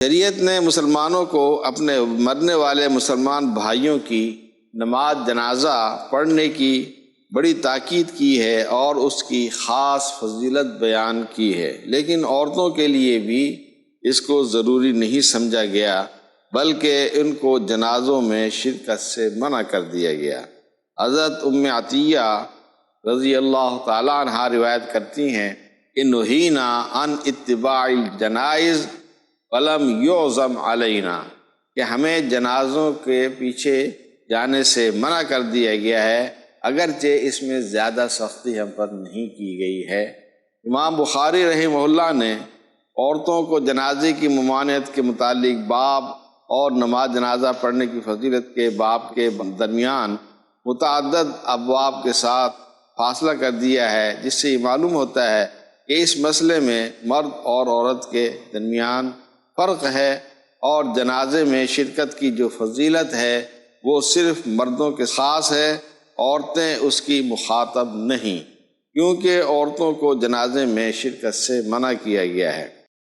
شریعت نے مسلمانوں کو اپنے مرنے والے مسلمان بھائیوں کی نماز جنازہ پڑھنے کی بڑی تاکید کی ہے اور اس کی خاص فضیلت بیان کی ہے، لیکن عورتوں کے لیے بھی اس کو ضروری نہیں سمجھا گیا، بلکہ ان کو جنازوں میں شرکت سے منع کر دیا گیا۔ حضرت ام عطیہ رضی اللہ تعالیٰ عنہا روایت کرتی ہیں کہ نہینا عن اتباع الجنائز ولم یعظم علینا، کہ ہمیں جنازوں کے پیچھے جانے سے منع کر دیا گیا ہے، اگرچہ اس میں زیادہ سختی ہم پر نہیں کی گئی ہے۔ امام بخاری رحمہ اللہ نے عورتوں کو جنازے کی ممانعت کے متعلق باب اور نماز جنازہ پڑھنے کی فضیلت کے باب کے درمیان متعدد ابواب کے ساتھ فاصلہ کر دیا ہے، جس سے یہ معلوم ہوتا ہے کہ اس مسئلے میں مرد اور عورت کے درمیان فرق ہے، اور جنازے میں شرکت کی جو فضیلت ہے وہ صرف مردوں کے خاص ہے، عورتیں اس کی مخاطب نہیں، کیونکہ عورتوں کو جنازے میں شرکت سے منع کیا گیا ہے۔